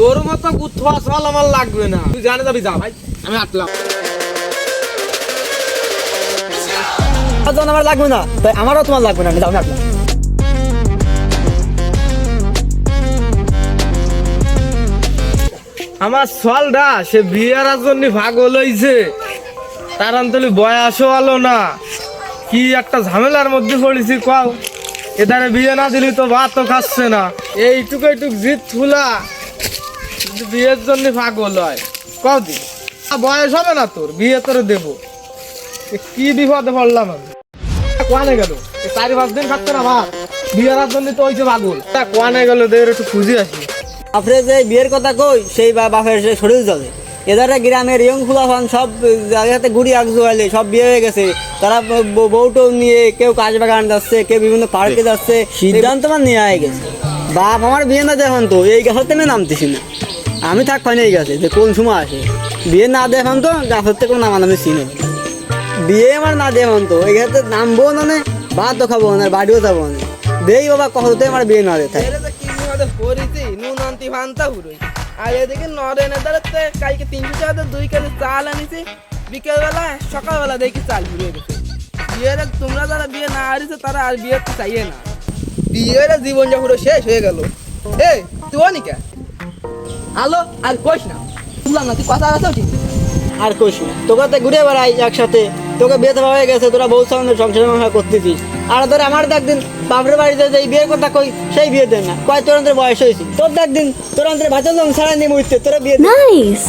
তোর মতো গুথা সল আমার লাগবে না, তুই জানে যাবি, যা ভাই আমি হাঁটলাম। আমার লাগবে না তাই আমারও তোমার লাগবে না, আমি যাও, আমি হাঁটলাম। আমার সলটা সে বিয়ের জন্য পাগল হইছে, তার অন্তলি বয়সও আলো না, কি একটা ঝামেলার মধ্যে পড়েছি কও। এদারে বিয়ে না দিলি তো ভাতও খাচ্ছে না, এইটুকু জিদ ফুলা বিয়ের জন্য পাগল হয়। কও দি বয়স হবে না তোর, বিয়ে তোরে দেবো, কি বিপদে পড়লাম আমি। কোয়ানে গেল 4-5 দিন খাচ্ছে না ভাত, বিয়ের জন্য তো হইছে পাগল। কোয়ানে গেল দের একটু খুঁজে আসি। বাপরে যে বিয়ের কথা কই সেই বাপের সে শরীর চলে। এদারে গ্রামের ইয়ং ফুলাফান সব জায়গাতে ঘুরি আগজোয়ালে সব বিয়ে হয়ে গেছে, তারা বউটো নিয়ে কেউ কাজ বাগান যাচ্ছে, কেউ বিভিন্ন পার্কে যাচ্ছে, সিদ্ধান্ত আমার নিয়ে হয়ে গেছে। বাপ আমার বিয়ে না দেখুন তো এই গাছের থেকে নামতেছি না, আমি থাক পাইনি এই গাছে যে কোন সময় আসে। বিয়ে না দেখুন তো গাছের থেকে কোনো নামানামি চিনে, বিয়ে আমার না দেখুন তো এই গাছে নামবো না, ভাতও খাবো না, বাড়িও যাবো না, দেই বাবা কখনোতে আমার বিয়ে না দেয়। আর এদিকে নরেনে দাঁড়াতে কালকে 300 টাকা 2 কেজি চাল আনিছি, বিকেলবেলা সকালবেলা দেখি চাল ঘুরে গেছে। বিয়ের তোমরা যারা বিয়ে না হারিয়েছো তারা আর বিয়ে তো চাইয়ে না, বিয়ের জীবনটা পুরো শেষ হয়ে গেল। এই তুই অনিকা আলো আর কইস না, বুঝলাম না তুই কথা আছে ঠিক আর কইস না, তোকে তো ঘুরে বেড়াই একসাথে, তোকে বিয়ে দেওয়া হয়ে গেছে, তোরা বউ সামনে সংসার করতেছিস। আর ধর আমার একদিন বাপের বাড়িতে যে বিয়ের কথা কই সেই বিয়ে দেন না, কয় তোর অন্তরে বয়স হয়েছি, তোর একদিন তোর অন্তরে ভাতের জন্য ছাড়া নিয়ে উঠতে তোরা বিয়ে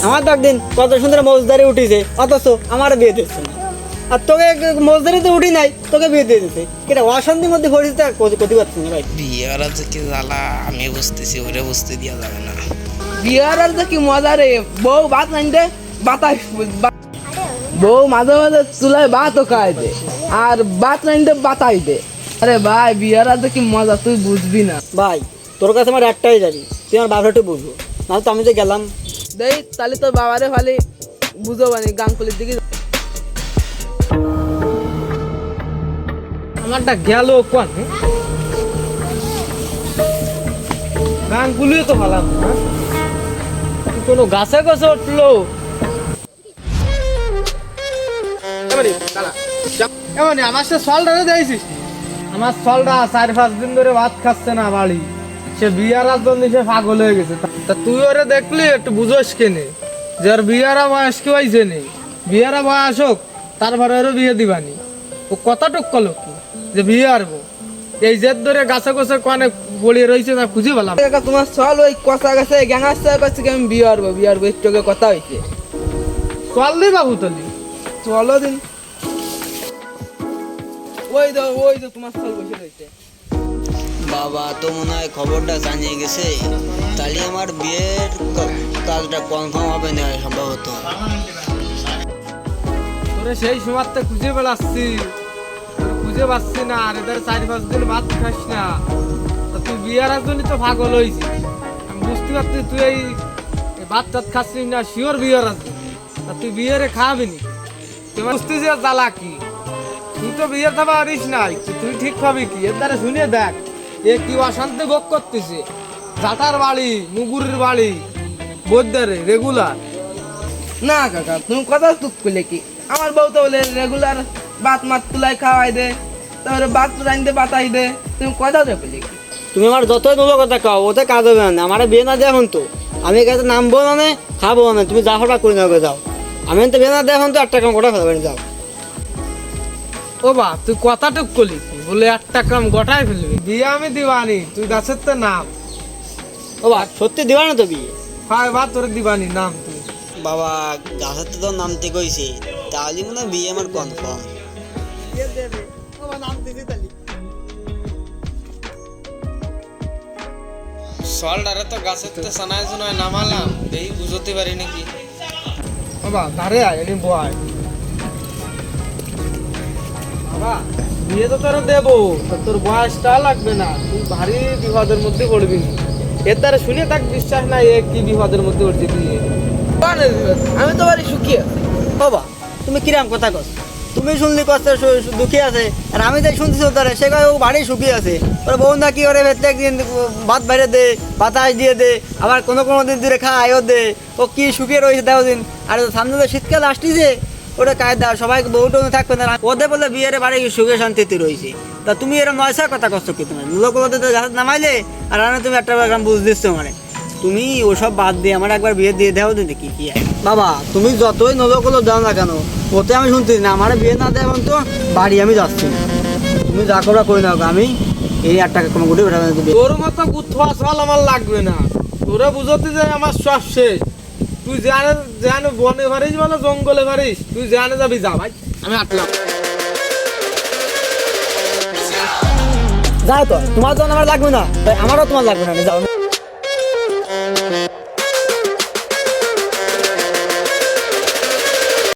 আমার একদিন কত সুন্দর মজদারি উঠিছে, অথচ আমার বিয়ে দিচ্ছে না। আর তোকে মজদারিতে উঠি নাই, তোকে বিয়ে দিয়ে দিতে এটা অশান্তির মধ্যে পরিস্থিতি আর ক্ষতি পাচ্ছি না ভাই। বিয়ে আর যে কি জ্বালা আমি বুঝতেছি, ওরে বুঝতে দেওয়া যাবে না। বিয়ের আর যে কি মজা রে, বউ ভাত রাঁধতে বাতাস, বউ মাঝে মাঝে চুলায় ভাতও খায় দে আর ভাত রাঁধতে বাতাই দে। আরে ভাই বিয়ের আর যে কি মজা তুই বুঝবি না ভাই। তোর কাছে আমার একটাই যাবি, তুই আমার বাবার একটু বুঝবো, নাহলে তো আমি যে গেলাম। দেই তাহলে তোর বাবারে ভালো বুঝো মানে গাঙ্গুলির দিকে আমারটা গেল কোন গাঙ্গুলিও তো ভালো না, কোনো গাছে গাছে উঠলো। আমার সে সলটা দিয়েছিস, আমার সলটা 4-5 দিন ধরে ভাত খাচ্ছে না বাড়ি, সে বিয়ার জন্য সে পাগল হয়ে গেছে। তা তুই ওরে দেখলি একটু বুঝোস কেনে যে ওর বিয়ারা বয়স কি হয়েছে নেই, বিয়ারা বয়স হোক তারপরে ওরও বিয়ে দিবানি। ও কতটুক কলো কি যে বিয়ে আরবো, এই জেদ ধরে গাছে গাছে কনে বলিয়ে রয়েছে তা খুঁজে পেলাম। তোমার চল ওই কষা গেছে গ্যাঙাচ্ছে কাছে আমি বিয়ে আরবো একটু কথা হয়েছে। চল দি বাবু তলি চলো দিন ওই তো তোমার চল বসে রয়েছে। বাবা তো মনে হয় খবরটা জানিয়ে গেছে, তাহলে আমার বিয়ের কাজটা কনফার্ম হবে না সম্ভবত। তোরে সেই সময়তে খুঁজে বেড়াচ্ছি, খুঁজে পাচ্ছি না, আর এদের 4-5 দিন ভাত খাস না, তা তুই বিয়ার জন্য তো পাগল হয়েছিস। আমি বুঝতে পারছি তুই এই ভাত টাত খাচ্ছিস না, শিওর বিয়ার জন্য। তা তুই বিয়ারে খাবি নি, তুই বুঝতে যে জ্বালা কি, তুই তো বিয়ের খাবার পারিস নাই, তুই ঠিক খাবি কি? এর দ্বারা শুনে দেখ এ কি অশান্তি ভোগ করতেছে, জাটার বাড়ি মুগুরের বাড়ি বৈদ্যারে রেগুলার। না কাকা তুমি কথা তুক করলে কি, আমার বউ তো বলে রেগুলার ভাত মাত তুলাই খাওয়াই দে, তারপরে ভাত রাঁধতে বাতাই দে, তুমি কথা করলে কি? তুমি আমার যতই ভালো কথা কাও ওতে কাজ হবে না, আমার বিয়ে না দেখুন তো আমি কাছে নামবো না খাবো না, তুমি যা হঠাৎ করে নেবে যাও, আমি তো বিয়ে না দেখুন তো 1 টাকা গোটা ফেলবেন যাও। ও বা তুই কথাটুক করলি বলে 1 টাকা গোটায় ফেলবি, বিয়ে আমি দিবানি, তুই গাছের তো নাম। ও বা সত্যি দিবা না তো বিয়ে? হয় বা তোর দিবানি নাম তুই। বাবা গাছের তো নামতে কইছে, তাহলে মনে হয় বিয়ে আমার কনফার্ম। সলডারে তো গাছের তো সানায় শোনায় নামালাম, এই বুঝতে পারি নাকি। বাবা ধারে আয় এদিন বয়। বাবা বিয়ে তো তোর দেবো, তোর বয়সটা লাগবে না, তুই ভারী বিপদের মধ্যে পড়বি না। এর দ্বারা শুনে তাক বিশ্বাস নাই এ কি বিপদের মধ্যে পড়ছে বিয়ে। আমি তো বাড়ি শুকিয়ে বাবা তুমি কিরাম কথা কস, তুমি শুনলি কষ্ট দুঃখী আছে, আর আমি তাই শুনছি তারা সে কয় ও বাড়ি সুখী আছে। ওরা বউ না কি করে প্রত্যেকদিন ভাত বাইরে দে, বাতাস দিয়ে দে, আবার কোনো দিন দূরে খায় ও দে, ও কি সুখে রয়েছে দেও দিন। আর সামনে তো শীতকাল আসতেছে, ওটা কায়দা সবাই বউটা থাকবে না, ওদের বলে বিয়ের বাড়ি সুখে শান্তিতে রয়েছে। তা তুমি এরকম নয়সার কথা কষ্ট কি তোমার লোক গাছ নামাইলে, আর আমি তুমি একটা বুঝ দিচ্ছ মানে তুমি ওসব বাদ দিয়ে আমার একবার বিয়ে দিয়ে দেও দিন দেখি কি হয়। বাবা তুমি যতই নলকলো দাও না কেন, ওতে আমি শুনছি না আমার বিয়ে না দেয় তো বাড়ি আমি যাচ্ছি না। তুমি যা করা করে নাও, আমি এই 8 টাকা কম গুটি উঠাবে। তোর মতো গুথা চাল আমার লাগবে না, তোরা বুঝতে যে আমার সব শেষ। তুই জানে বনে পারিস বলো জঙ্গলে পারিস, তুই জানে যাবি যা ভাই, আমি আটলাম। যাও তো, তোমার তো আমার লাগবে না, তাই আমারও তোমার লাগবে না, যাও।